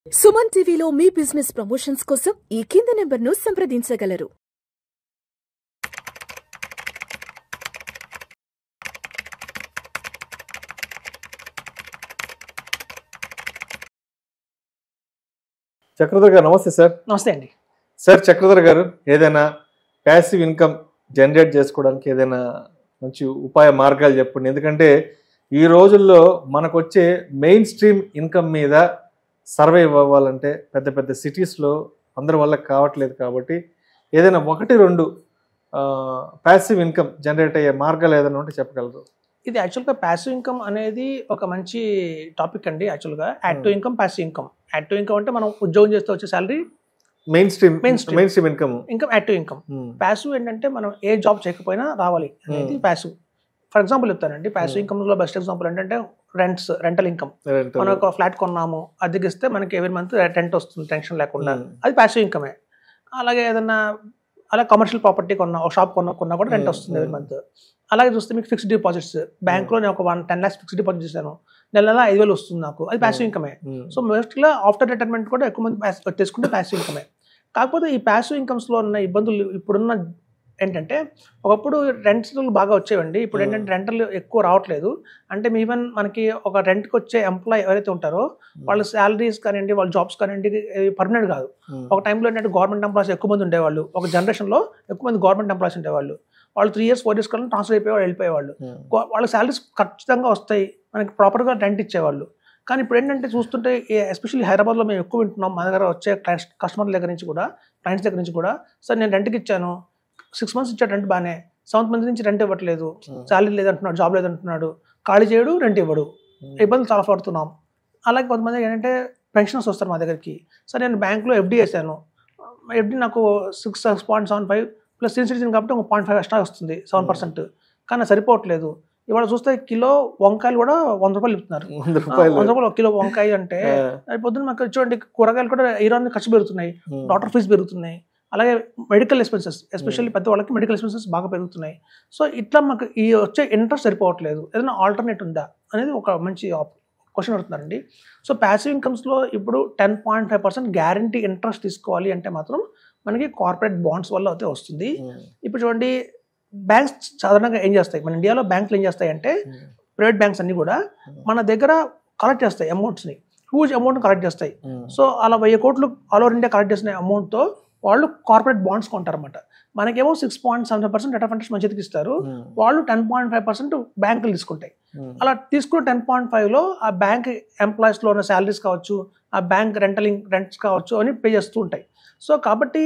సుమన్ టీవీలో మీ business promotions కోసం ఈ కింది నెంబర్ను సంప్రదించగలరు. చక్రధర్ గారు నమస్తే సార్. నమస్తే అండి సార్ చక్రధర్ గారు, ఏదైనా ప్యాసివ్ ఇన్కమ్ జనరేట్ చేసుకోవడానికి ఏదైనా మంచి ఉపాయ మార్గాలు చెప్పండి. ఎందుకంటే ఈ రోజుల్లో మనకు వచ్చే మెయిన్ స్ట్రీమ్ ఇన్కమ్ మీద సర్వైవ్ అవ్వాలంటే పెద్ద పెద్ద సిటీస్లో అందరి వల్ల కావట్లేదు. కాబట్టి ఏదైనా ఒకటి రెండు ప్యాసివ్ ఇన్కమ్ జనరేట్ అయ్యే మార్గాలు ఏదైనా ఉంటే చెప్పగలరు? ఇది యాక్చువల్గా ప్యాసివ్ ఇన్కమ్ అనేది ఒక మంచి టాపిక్ అండి. యాక్చువల్గా active income, passive income. Active income అంటే మనం ఉద్యోగం చేస్తే వచ్చే salary main stream income. Active income. Passive ఏంటంటే మనం ఏ జాబ్ చేయకపోయినా రావాలి అనేది ప్యాసివ్. ఫర్ ఎగ్జాంపుల్ చెప్తానండి, ప్యాసివ్ ఇన్కమ్ లో బెస్ట్ ఎగ్జాంపుల్ ఏంటంటే రెంటల్ ఇన్కమ్. మనం ఒక ఫ్లాట్ కొన్నాము, అద్దెకిస్తే మనకి ఎవ్రీ మంత్ రెంట్ వస్తుంది టెన్షన్ లేకుండా, అది ప్యాసివ్ ఇన్కమే. అలాగే ఏదన్నా అలా కమర్షియల్ ప్రాపర్టీ కొన్నా, ఒక షాప్ కొన్నా కూడా రెంట్ వస్తుంది ఎవ్రీ మంత్. అలాగే చూస్తే మీకు ఫిక్స్డ్ డిపాజిట్స్, బ్యాంక్లో నేను ఒక 10 lakhs ఫిక్స్డ్ డిపాజిట్ చేశాను, నెల 5,000 వస్తుంది నాకు, అది ప్యాసివ్ ఇన్కమే. సో మోస్ట్గా ఆఫ్టర్ రిటైర్మెంట్ కూడా ఎక్కువ మంది తీసుకుంటే ప్యాసివ్ ఇన్కమే. కాకపోతే ఈ ప్యాసివ్ ఇన్కమ్స్లో ఉన్న ఇబ్బందులు ఇప్పుడున్న ఏంటంటే, ఒకప్పుడు రెంట్లు బాగా వచ్చేవండి, ఇప్పుడు ఏంటంటే రెంటలు ఎక్కువ రావట్లేదు. అంటే ఈవెన్ మనకి ఒక రెంట్కి వచ్చే ఎంప్లాయ్ ఎవరైతే ఉంటారో వాళ్ళ శాలరీస్ కానివ్వండి, వాళ్ళ జాబ్స్ కానివ్వండి పర్మనెంట్ కాదు. ఒక టైంలో ఏంటంటే గవర్నమెంట్ ఎంప్లాయీస్ ఎక్కువ మంది ఉండేవాళ్ళు, ఒక జనరేషన్లో ఎక్కువ మంది గవర్నమెంట్ ఎంప్లాయీస్ ఉండేవాళ్ళు. వాళ్ళు 3 years 4 years కన్నా ట్రాన్స్ఫర్ అయిపోయేవాళ్ళు, వెళ్ళిపోయేవాళ్ళు. వాళ్ళ శాలరీస్ ఖచ్చితంగా వస్తాయి, మనకి ప్రాపర్గా రెంట్ ఇచ్చేవాళ్ళు. కానీ ఇప్పుడు ఏంటంటే చూస్తుంటే, ఎస్పెషల్లీ హైదరాబాద్లో మేము ఎక్కువ వింటున్నాం, మా దగ్గర వచ్చే కస్టమర్ల దగ్గర నుంచి కూడా, క్లయింట్స్ దగ్గర నుంచి కూడా, సార్ నేను రెంట్కి ఇచ్చాను, 6 months ఇచ్చాడు రెంట్ బాగానే, 7th month నుంచి రెంట్ ఇవ్వట్లేదు, శాలరీ లేదంటున్నాడు, జాబ్ లేదంటున్నాడు, ఖాళీ చేయడు, రెంట్ ఇవ్వడు, ఇబ్బందులు చాలా పడుతున్నాం. అలాగే కొంతమంది ఏంటంటే పెన్షనర్స్ వస్తారు మా దగ్గరికి, సార్ నేను బ్యాంక్లో ఎఫ్డీ వేసాను, ఎఫ్డీ నాకు 6.75 ప్లస్ సీనియర్ సిటిజన్ కాబట్టి ఒక 0.5 ఎక్స్ట్రా వస్తుంది, 7%, కానీ సరిపోవట్లేదు. ఇవాళ చూస్తే కిలో వంకాయలు కూడా 100 రూపాయలు ఇస్తున్నారు. 100 రూపాయలు ఒక కిలో వంకాయ అంటే, పొద్దున్న మాకు చూడండి కూరగాయలు కూడా ఇరాన్ ఖర్చు పెరుగుతున్నాయి, డాక్టర్ ఫీజు పెరుగుతున్నాయి, అలాగే మెడికల్ ఎక్స్పెన్సెస్, ఎస్పెషల్లీ పెద్ద వాళ్ళకి మెడికల్ ఎక్స్పెన్సెస్ బాగా పెరుగుతున్నాయి. సో ఇట్లా మాకు ఈ వచ్చే ఇంట్రెస్ట్ సరిపోవట్లేదు, ఏదైనా ఆల్టర్నేట్ ఉందా అనేది ఒక మంచి క్వశ్చన్ అడుగుతున్నారండి. సో ప్యాసివ్ ఇన్కమ్స్లో ఇప్పుడు 10.5% గ్యారంటీ ఇంట్రెస్ట్ తీసుకోవాలి అంటే మాత్రం మనకి కార్పొరేట్ బాండ్స్ వల్ల అయితే వస్తుంది. ఇప్పుడు చూడండి, బ్యాంక్స్ సాధారణంగా ఏం చేస్తాయి, మన ఇండియాలో బ్యాంకులు ఏం చేస్తాయి అంటే, ప్రైవేట్ బ్యాంక్స్ అన్ని కూడా మన దగ్గర కలెక్ట్ చేస్తాయి అమౌంట్స్ని, హ్యూజ్ అమౌంట్ కలెక్ట్ చేస్తాయి. సో అలా 1000 కోట్లు ఆల్ ఓవర్ ఇండియా కలెక్ట్ చేసిన అమౌంట్తో వాళ్ళు కార్పొరేట్ బాండ్స్ కొంటారన్నమాట. మనకేమో 6.7% రేట్ ఆఫ్ ఇంట్రెస్ట్ మన చేతికి ఇస్తారు, వాళ్ళు 10.5% బ్యాంకులు తీసుకుంటాయి. అలా తీసుకున్న 10.5లో ఆ బ్యాంక్ ఎంప్లాయీస్లో ఉన్న శాలరీస్ కావచ్చు, ఆ బ్యాంక్ రెంట్స్ కావచ్చు అని పే చేస్తూ ఉంటాయి. సో కాబట్టి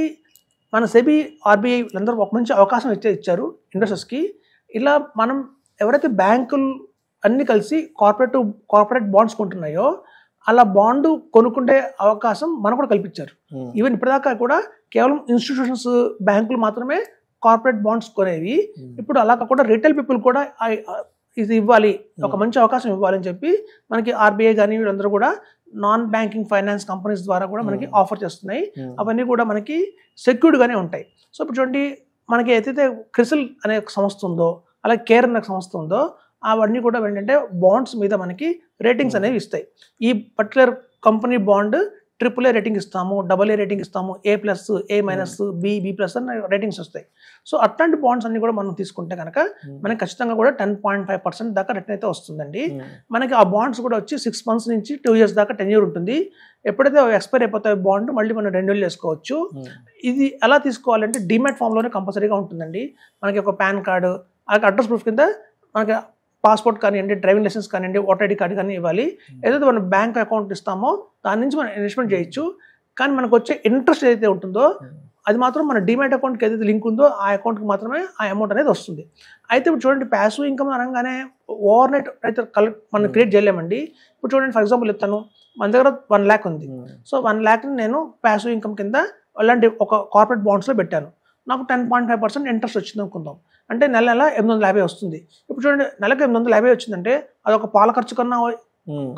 మన సెబీ, ఆర్బీఐ అందరూ ఒక మంచి అవకాశం ఇచ్చారు ఇన్వెస్టర్స్కి. ఇలా మనం ఎవరైతే బ్యాంకులు అన్నీ కలిసి కార్పొరేట్ బాండ్స్ కొంటున్నాయో అలా బాండ్ కొనుక్కుంటే అవకాశం మనకు కూడా కల్పించారు. ఈవెన్ ఇప్పటిదాకా కూడా కేవలం ఇన్స్టిట్యూషన్స్, బ్యాంకులు మాత్రమే కార్పొరేట్ బాండ్స్ కొనేవి. ఇప్పుడు అలా కాకుండా రిటైల్ పీపుల్ కూడా ఇది ఇవ్వాలి, ఒక మంచి అవకాశం ఇవ్వాలని చెప్పి మనకి ఆర్బీఐ కానీ వీళ్ళందరూ కూడా నాన్ బ్యాంకింగ్ ఫైనాన్స్ కంపెనీస్ ద్వారా కూడా మనకి ఆఫర్ చేస్తున్నాయి. అవన్నీ కూడా మనకి సెక్యూర్డ్గానే ఉంటాయి. సో ఇప్పుడు చూడండి, మనకి ఏదైతే క్రిసిల్ అనే సంస్థ ఉందో, అలాగే కేర్ అనే సంస్థ ఉందో, అవన్నీ కూడా ఏంటంటే బాండ్స్ మీద మనకి రేటింగ్స్ అనేవి ఇస్తాయి. ఈ particular company bond AAA rating ఇస్తాము, AA రేటింగ్ ఇస్తాము, A+, A-, B+, అని రేటింగ్స్ వస్తాయి. సో అట్లాంటి బాండ్స్ అన్ని కూడా మనం తీసుకుంటే కనుక మనకి ఖచ్చితంగా కూడా 10.5% దాకా రిటర్న్ అయితే వస్తుందండి. మనకి ఆ బాండ్స్ కూడా వచ్చి 6 months నుంచి 2 years దాకా 10 year ఉంటుంది. ఎప్పుడైతే ఎక్స్పైర్ అయిపోతాయో బాండ్ మళ్ళీ మనం రెన్యూవల్ చేసుకోవచ్చు. ఇది ఎలా తీసుకోవాలంటే డిమాట్ ఫామ్లోనే కంపల్సరీగా ఉంటుందండి. మనకి ఒక పాన్ కార్డు, అలాగే అడ్రస్ ప్రూఫ్ కింద మనకి పాస్పోర్ట్ కానివ్వండి, డ్రైవింగ్ లైసెన్స్ కానివ్వండి, ఓటర్ ఐడి కార్డు కానీ ఇవ్వాలి. ఏదైతే మనం బ్యాంక్ అకౌంట్ ఇస్తామో దాని నుంచి మనం ఇన్వెస్ట్మెంట్ చేయొచ్చు. కానీ మనకు వచ్చే ఇంట్రెస్ట్ ఏదైతే ఉంటుందో అది మాత్రం మన డిమాట్ అకౌంట్కి ఏదైతే లింక్ ఉందో ఆ అకౌంట్కి మాత్రమే ఆ అమౌంట్ అనేది వస్తుంది. అయితే ఇప్పుడు చూడండి, ప్యాసివ్ ఇన్కమ్ అనగానే ఓవర్ నైట్ అయితే మనం క్రియేట్ చేయలేమండి. ఇప్పుడు చూడండి, ఫర్ ఎగ్జాంపుల్ చెప్తాను, మన దగ్గర 1 lakh ఉంది. సో 1 lakhని నేను ప్యాసివ్ ఇన్కమ్ కింద అలాంటి ఒక కార్పొరేట్ బాండ్స్లో పెట్టాను, నాకు 10.5% ఇంట్రెస్ట్ వచ్చింది అనుకుందాం, అంటే నెల 850 వస్తుంది. ఇప్పుడు చూడండి, నెలకు 850 వచ్చిందంటే అదొక పాల ఖర్చు కన్నా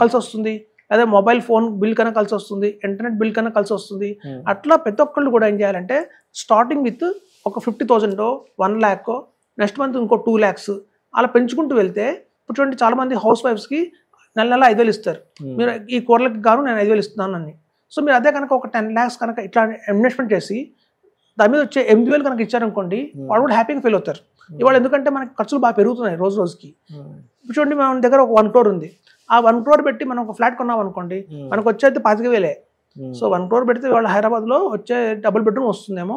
కలిసి వస్తుంది, అదే మొబైల్ ఫోన్ బిల్ కన్నా కలిసి వస్తుంది, ఇంటర్నెట్ బిల్ కన్నా కలిసి వస్తుంది. అట్లా ప్రతి ఒక్కళ్ళు కూడా ఏం చేయాలంటే, స్టార్టింగ్ విత్ ఒక 50,000, 1 lakh, నెక్స్ట్ మంత్ ఇంకో 2 lakhs అలా పెంచుకుంటూ వెళ్తే, ఇప్పుడు చూడండి చాలామంది హౌస్ వైఫ్స్కి నెల 5,000 ఇస్తారు, మీరు ఈ కూరలకు గాను నేను 5,000 ఇస్తున్నాను అని. సో మీరు అదే కనుక ఒక 10 lakhs కనుక ఇట్లా ఇన్వెస్ట్మెంట్ చేసి దాని మీద వచ్చే 8,000 కనుక ఇచ్చారనుకోండి, వాళ్ళు కూడా హ్యాపీగా ఫీల్ అవుతారు. ఇవాళ ఎందుకంటే మనకి ఖర్చులు బాగా పెరుగుతున్నాయి రోజు రోజుకి. చూడండి, మన దగ్గర ఒక 1 crore ఉంది. ఆ 1 crore పెట్టి మనం ఒక ఫ్లాట్ కొన్నాం అనుకోండి, మనకు వచ్చేది 25,000. సో 1 crore పెడితే వాళ్ళు హైదరాబాద్లో వచ్చే డబుల్ బెడ్రూమ్ వస్తుందేమో,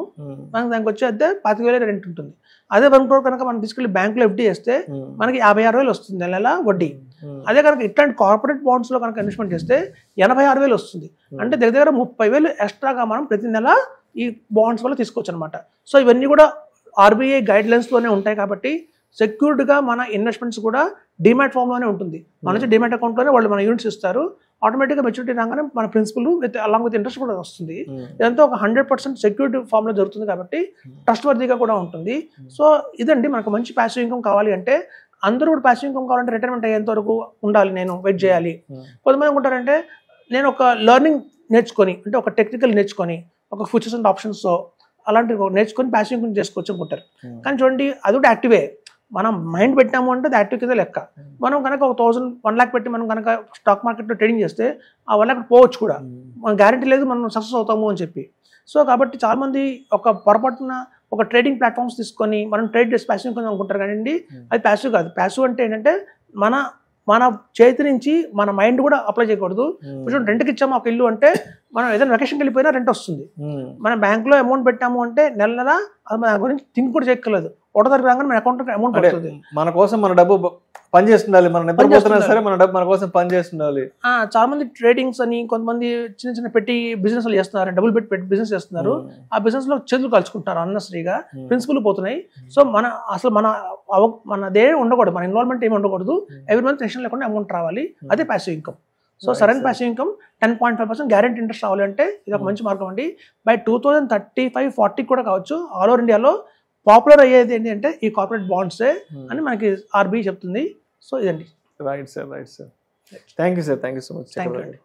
మనకి దానికి వచ్చే అద్దె 25,000 రెంట్ ఉంటుంది. అదే 1 crore కనుక మనం తీసుకెళ్ళి బ్యాంకులో FD చేస్తే మనకి 56,000 వస్తుంది నెల వడ్డీ. అదే కనుక ఇట్లాంటి కార్పొరేట్ బాండ్స్లో కనుక ఇన్వెస్ట్మెంట్ చేస్తే 86,000 వస్తుంది. అంటే దగ్గర 30,000 ఎక్స్ట్రాగా మనం ప్రతి నెల ఈ బాండ్స్ వల్ల తీసుకోవచ్చు అనమాట. సో ఇవన్నీ కూడా RBI గైడ్లైన్స్లోనే ఉంటాయి కాబట్టి సెక్యూర్డ్గా మన ఇన్వెస్ట్మెంట్స్ కూడా డిమాట్ ఫామ్లోనే ఉంటుంది. మన నుంచి డిమాట్ అకౌంట్లోనే వాళ్ళు మన యూనిట్స్ ఇస్తారు. ఆటోమేటిక్గా మెచ్యూరిటీ రాగానే మన ప్రిన్సిపల్ అలాంగ్ విత్ ఇంట్రెస్ట్ కూడా వస్తుంది. ఇదంతా ఒక 100% సెక్యూరిటీ ఫామ్లో జరుగుతుంది కాబట్టి ట్రస్ట్ వర్తీగా కూడా ఉంటుంది. సో ఇదండి, మనకు మంచి ప్యాసివ్ ఇన్కమ్ కావాలి అంటే అందరూ కూడా ప్యాసివ్ ఇన్కమ్ కావాలంటే రిటైర్మెంట్ అయ్యేంత వరకు ఉండాలి, నేను వెయిట్ చేయాలి. కొంతమంది అనుకుంటారంటే నేను ఒక లెర్నింగ్ నేర్చుకొని, అంటే ఒక టెక్నికల్ నేర్చుకొని, ఒక ఫ్యూచర్స్ అండ్ ఆప్షన్స్ అలాంటివి నేర్చుకొని ప్యాసివ్ ఇన్కమ్ చేసుకోవచ్చు అనుకుంటారు. కానీ చూడండి, అది కూడా యాక్టివే. మనం మైండ్ పెట్టాము అంటే అది యాక్టివ్ కింద లెక్క. మనం కనుక ఒక 1 lakh పెట్టి మనం కనుక స్టాక్ మార్కెట్లో ట్రేడింగ్ చేస్తే ఆ 1 lakh పోవచ్చు కూడా, మన గ్యారెంటీ లేదు మనం సక్సెస్ అవుతాము అని చెప్పి. సో కాబట్టి చాలామంది ఒక పొరపాటున ఒక ట్రేడింగ్ ప్లాట్ఫామ్స్ తీసుకొని మనం ట్రేడ్ చేసి ప్యాసివ్ ఇన్కమ్ అనుకుంటారు కానీ అది ప్యాసివ్ కాదు. ప్యాసివ్ అంటే ఏంటంటే మన చేతి నుంచి మన మైండ్ కూడా అప్లై చేయకూడదు. కొంచెం రెంట్కి ఇచ్చాము ఒక ఇల్లు అంటే మనం ఏదైనా వెకేషన్కి వెళ్ళిపోయినా రెంట్ వస్తుంది. మనం బ్యాంక్లో అమౌంట్ పెట్టాము అంటే నెల నెల అది మన గురించి థింక్ కూడా చేయక్కర్లేదు. 1వ తారీఖు రాగానే మన అకౌంట్ అమౌంట్ పడుతుంది. మన కోసం మన డబ్బు పనిచేస్తుండాలి, మన నిద్రపోతున్నా సరే మన డబ్బు మన కోసం పనిచేస్తుండాలి. చాలా మంది ట్రేడింగ్స్ అని, కొంతమంది చిన్న చిన్న పెట్టి బిజినెస్ చేస్తున్నారు, డబుల్ పెట్టి బిజినెస్ చేస్తున్నారు. ఆ బిజినెస్ లో చేతులు కలుసుకుంటారు అన్నసరిగా, ప్రిన్సిపల్ పోతున్నాయి. సో మనదే ఉండకూడదు, మన ఇన్వాల్వ్మెంట్ ఏమి ఉండకూడదు. ఎవ్రీ మంత్ టెన్షన్ లేకుండా అమౌంట్ రావాలి, అదే ప్యాసివ్ ఇన్కమ్. సో సరైన ప్యాసివ్ ఇన్కమ్ 10.5% గ్యారెంటీ ఇంట్రెస్ట్ రావాలంటే ఇది ఒక మంచి మార్గం అండి. బై 2035-40 కూడా కావచ్చు. ఆల్ ఓవర్ ఇండియాలో పాపులర్ అయ్యేది ఏంటంటే ఈ కార్పొరేట్ బాండ్సే అని మనకి RBI చెప్తుంది. సో ఇదండి. Right sir, right sir. Thank you sir, thank you so much. Thank you అండి.